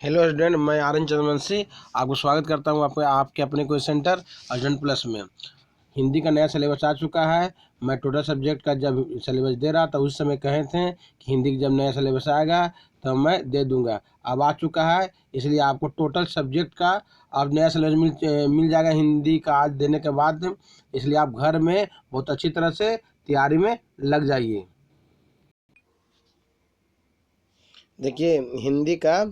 Hello student, मैं आर्यन चंद्रवंशी आपको स्वागत करता हूं आपके अपने क्वेश्चन सेंटर अर्जेंट प्लस में। हिंदी का नया सिलेबस आ चुका है। मैं टोटल सब्जेक्ट का जब सिलेबस दे रहा था उस समय कहे थे कि हिंदी का जब नया सिलेबस आएगा तो मैं दे दूंगा। अब आ चुका है, इसलिए आपको टोटल सब्जेक्ट का अब नया सिलेबस मिल जाएगा हिंदी का आज देने के बाद। इसलिए आप घर में बहुत अच्छी तरह से तैयारी में लग जाइए। देखिए, हिंदी का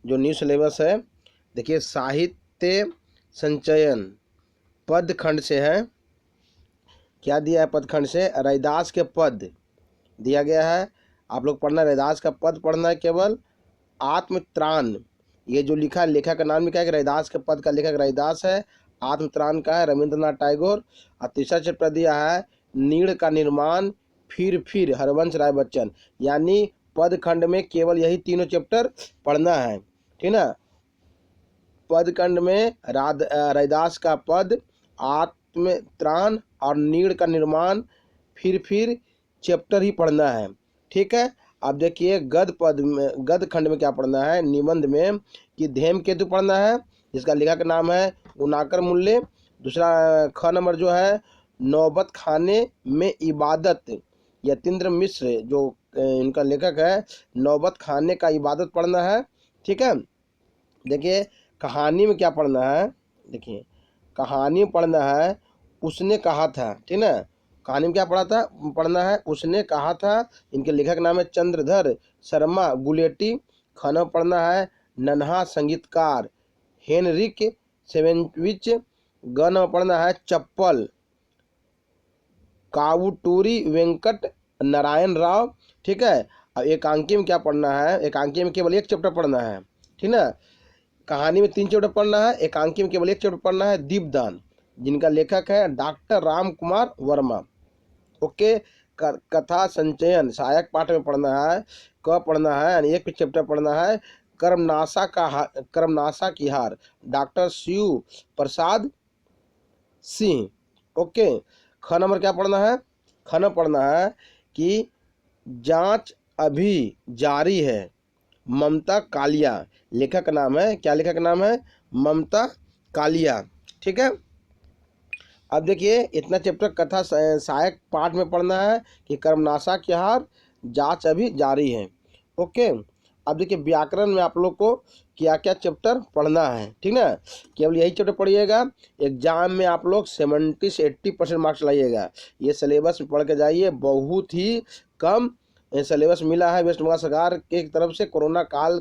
जो न्यू सिलेबस है, देखिए साहित्य संचयन पद खंड से है। क्या दिया है पद खंड से? रैदास के पद दिया गया है। आप लोग पढ़ना, रैदास का पद पढ़ना है केवल। आत्मत्राण, ये जो लिखा है लेखक का नाम लिखा है कि रैदास के पद का लेखक रैदास है। आत्मत्राण का है रविंद्रनाथ टैगोर। और तीसरा चैप्टर दिया है नीड़ का निर्माण फिर हरवंश राय बच्चन। यानी पद खंड में केवल यही तीनों चैप्टर पढ़ना है, ठीक ना। पद खंड में रैदास का पद, आत्मत्राण और नीड़ का निर्माण फिर चैप्टर ही पढ़ना है, ठीक है। अब देखिए गद खंड में क्या पढ़ना है, निबंध में कि धूमकेतु पढ़ना है जिसका लेखक का नाम है गुणाकर मूल्य। दूसरा ख नंबर जो है नौबत खाने में इबादत, यतीन्द्र मिश्र जो इनका लेखक है, नौबत खाने का इबादत पढ़ना है, ठीक है। देखिए कहानी में क्या पढ़ना है, देखिए कहानी में पढ़ना है उसने कहा था, ठीक ना। कहानी में क्या पढ़ना है उसने कहा था। इनके लेखक नाम है चंद्रधर शर्मा गुलेटी। खाना पढ़ना है नन्हा संगीतकार हेनरिक सेवेंविच। गन पढ़ना है चप्पल कावुटूरी वेंकट नारायण राव, ठीक है। अब एकांकी में क्या पढ़ना है, एकांकी में केवल एक चैप्टर पढ़ना है, ठीक ना। कहानी में 3 चैप्टर पढ़ना है, एकांकी में केवल एक चैप्टर पढ़ना है दीपदान, जिनका लेखक है डॉक्टर राम कुमार वर्मा। ओके। कथा संचयन सहायक पाठ में पढ़ना है, पढ़ना है यानी एक चैप्टर पढ़ना है कर्मनाशा की हार, डॉक्टर शिव प्रसाद सिंह। ओके। ख नंबर क्या पढ़ना है, ख नंबर पढ़ना है कि जांच अभी जारी है, ममता कालिया। लेखक का नाम है, क्या लेखक का नाम है? ममता कालिया, ठीक है। अब देखिए इतना चैप्टर कथा सहायक पाठ में पढ़ना है कि कर्मनाशा की हार, जांच अभी जारी है। ओके। अब देखिए व्याकरण में आप लोग को क्या क्या चैप्टर पढ़ना है, ठीक ना। केवल यही चैप्टर पढ़िएगा। एग्जाम में आप लोग 70 से 80% मार्क्स लाइएगा। ये सिलेबस पढ़ के जाइए, बहुत ही कम सिलेबस मिला है वेस्ट बंगाल सरकार की तरफ से। कोरोना काल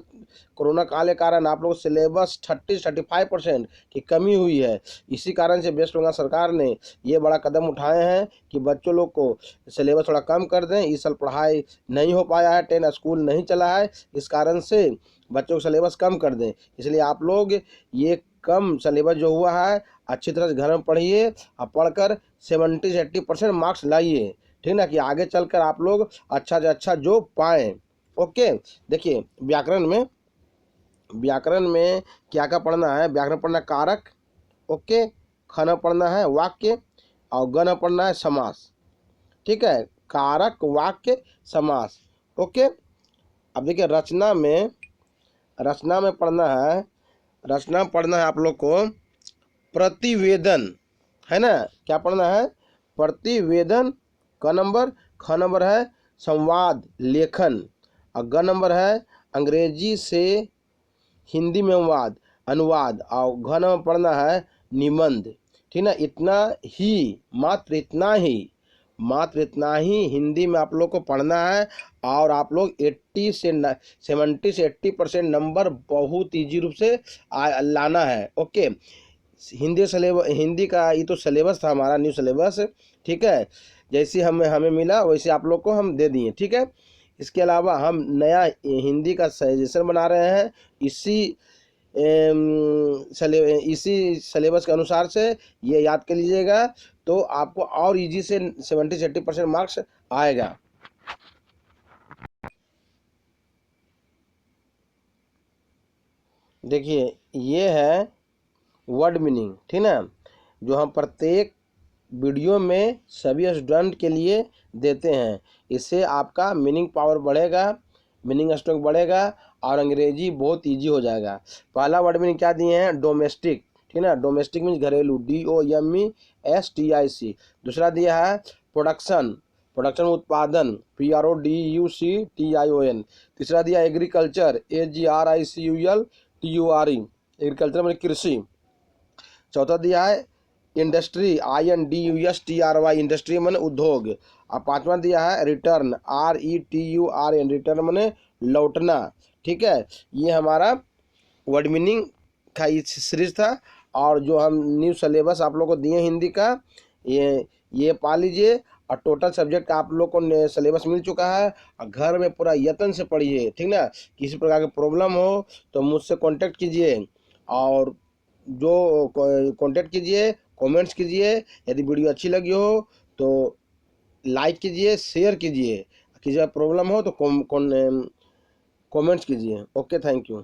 के कारण आप लोग सिलेबस 30-35% की कमी हुई है। इसी कारण से वेस्ट बंगाल सरकार ने ये बड़ा कदम उठाए हैं कि बच्चों लोग को सिलेबस थोड़ा कम कर दें। इस साल पढ़ाई नहीं हो पाया है, 10 स्कूल नहीं चला है, इस कारण से बच्चों को सिलेबस कम कर दें। इसलिए आप लोग ये कम सिलेबस जो हुआ है अच्छी तरह से घर में पढ़िए और पढ़कर 70 से 80% मार्क्स लाइए, ठीक ना, कि आगे चलकर आप लोग अच्छा से अच्छा जो पाएँ। ओके। देखिए व्याकरण में क्या क्या पढ़ना है, व्याकरण पढ़ना है कारक, ओके। खन पढ़ना है वाक्य और गण पढ़ना है समास, ठीक है। कारक वाक्य समास, ओके। अब देखिए रचना में पढ़ना है आप लोग को प्रतिवेदन, है ना। क्या पढ़ना है? प्रतिवेदन। क नंबर। ख नंबर है संवाद लेखन और ग नंबर है अंग्रेजी से हिंदी में अनुवाद और घ नंबर पढ़ना है निबंध, ठीक ना। मात्र इतना ही हिंदी में आप लोग को पढ़ना है और आप लोग 70 से 80% नंबर बहुत ईजी रूप से लाना है। ओके। हिंदी का ये तो सिलेबस था हमारा न्यू सिलेबस, ठीक है। जैसे हमें मिला वैसे आप लोग को हम दे दिए, ठीक है। इसके अलावा हम नया हिंदी का सजेशन बना रहे हैं इसी सिलेबस के अनुसार से। ये याद कर लीजिएगा तो आपको और इजी से 70 से 80% मार्क्स आएगा। देखिए ये है वर्ड मीनिंग, ठीक ना, जो हम प्रत्येक वीडियो में सभी स्टूडेंट के लिए देते हैं। इससे आपका मीनिंग पावर बढ़ेगा, मीनिंग स्ट्रोक बढ़ेगा और अंग्रेजी बहुत ईजी हो जाएगा। पहला वर्ड मीनिंग क्या दिए हैं, डोमेस्टिक, ठीक है ना, डोमेस्टिक मीन्स घरेलू, DOMESTIC। दूसरा दिया है प्रोडक्शन, प्रोडक्शन उत्पादन, PRODUCTION। तीसरा दिया एग्रीकल्चर, AGRICULTURE, एग्रीकल्चर मतलब कृषि। चौथा दिया है इंडस्ट्री, INDUSTRY, इंडस्ट्री मैंने उद्योग। और पांचवा दिया है रिटर्न, RETURN, रिटर्न मैंने लौटना। ठीक है, ये हमारा वर्ड मीनिंग का सीरीज था। और जो हम न्यू सिलेबस आप लोग को दिए हिंदी का, ये पा लीजिए। और टोटल सब्जेक्ट आप लोग को सिलेबस मिल चुका है। और घर में पूरा यत्न से पढ़िए, ठीक ना। किसी प्रकार की प्रॉब्लम हो तो मुझसे कांटेक्ट कीजिए, और जो कांटेक्ट कीजिए, कमेंट्स कीजिए। यदि वीडियो अच्छी लगी हो तो लाइक कीजिए, शेयर कीजिए। किसी प्रॉब्लम हो तो कमेंट्स कीजिए। Okay, thank you.